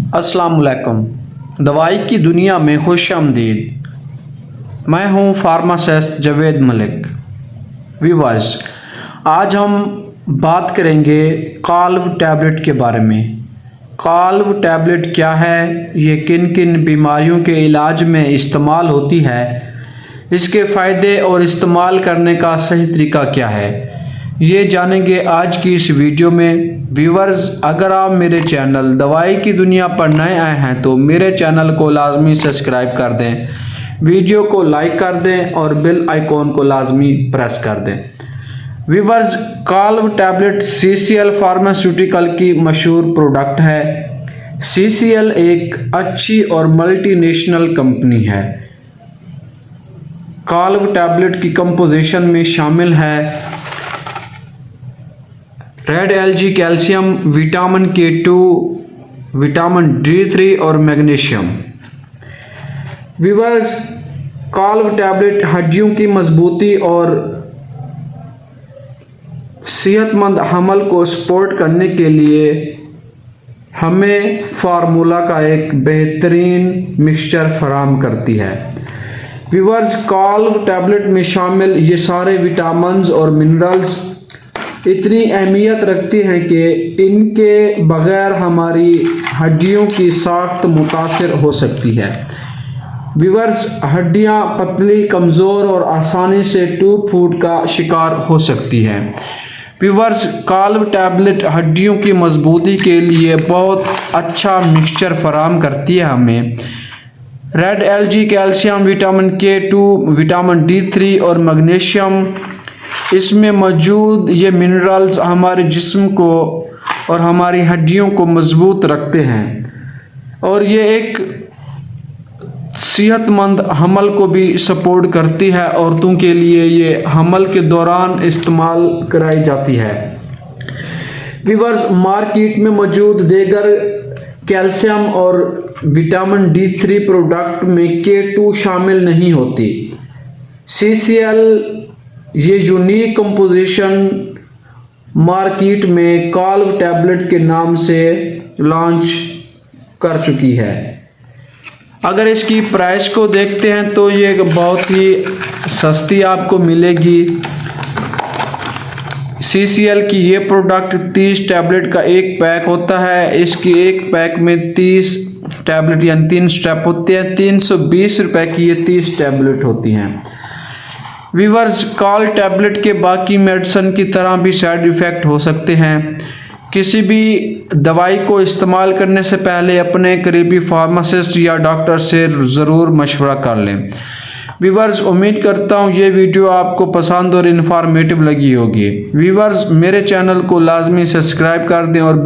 अस्सलामुअलैकुम। दवाई की दुनिया में खुश आमदीद। मैं हूं फार्मासिस्ट जावेद मलिक। व्यूअर्स, आज हम बात करेंगे काल्व टैबलेट के बारे में। काल्व टैबलेट क्या है, ये किन किन बीमारियों के इलाज में इस्तेमाल होती है, इसके फ़ायदे और इस्तेमाल करने का सही तरीका क्या है, ये जानेंगे आज की इस वीडियो में। व्यूअर्स, अगर आप मेरे चैनल दवाई की दुनिया पर नए आए हैं तो मेरे चैनल को लाजमी सब्सक्राइब कर दें, वीडियो को लाइक कर दें और बेल आइकॉन को लाजमी प्रेस कर दें। Viewers, Calw tablet CCL pharmaceutical की मशहूर प्रोडक्ट है। सीसीएल एक अच्छी और मल्टीनेशनल कंपनी है। काल्व टैबलेट की कंपोजिशन में शामिल है red LG calcium, vitamin K2, vitamin D3 और मैग्नीशियम। व्यूअर्स, काल्व टैबलेट हड्डियों की मजबूती और सेहतमंद हमल को सपोर्ट करने के लिए हमें फार्मूला का एक बेहतरीन मिक्सचर फराहम करती है। व्यूअर्स, काल्व टैबलेट में शामिल ये सारे विटामिन्स और मिनरल्स इतनी अहमियत रखती हैं कि इनके बगैर हमारी हड्डियों की साख्त मुतासिर हो सकती है। व्यूअर्स, हड्डियां पतली, कमज़ोर और आसानी से टूट फूट का शिकार हो सकती हैं। व्यूअर्स, काल्व टैबलेट हड्डियों की मजबूती के लिए बहुत अच्छा मिक्सचर फराहम करती है हमें। Red LG calcium, vitamin K2, vitamin D3 और मैग्नीशियम, इसमें मौजूद ये मिनरल्स हमारे जिस्म को और हमारी हड्डियों को मजबूत रखते हैं और ये एक सेहतमंद हमल को भी सपोर्ट करती है। औरतों के लिए ये हमल के दौरान इस्तेमाल कराई जाती है। व्यूअर्स, मार्केट में मौजूद दीगर कैल्शियम और विटामिन D3 प्रोडक्ट में K2 शामिल नहीं होती। सीसीएल ये यूनिक कंपोजिशन मार्केट में काल्व टैबलेट के नाम से लॉन्च कर चुकी है। अगर इसकी प्राइस को देखते हैं तो ये बहुत ही सस्ती आपको मिलेगी। सीसीएल की ये प्रोडक्ट 30 टैबलेट का एक पैक होता है। इसकी एक पैक में 30 टैबलेट यानी 3 स्टेप होते हैं। 320 रुपए की ये 30 टैबलेट होती हैं। व्यूअर्स, काल्व टैबलेट के बाकी मेडिसिन की तरह भी साइड इफ़ेक्ट हो सकते हैं। किसी भी दवाई को इस्तेमाल करने से पहले अपने करीबी फार्मासिस्ट या डॉक्टर से ज़रूर मशवरा कर लें। व्यूअर्स, उम्मीद करता हूँ ये वीडियो आपको पसंद और इन्फॉर्मेटिव लगी होगी। व्यूअर्स, मेरे चैनल को लाजमी सब्सक्राइब कर दें और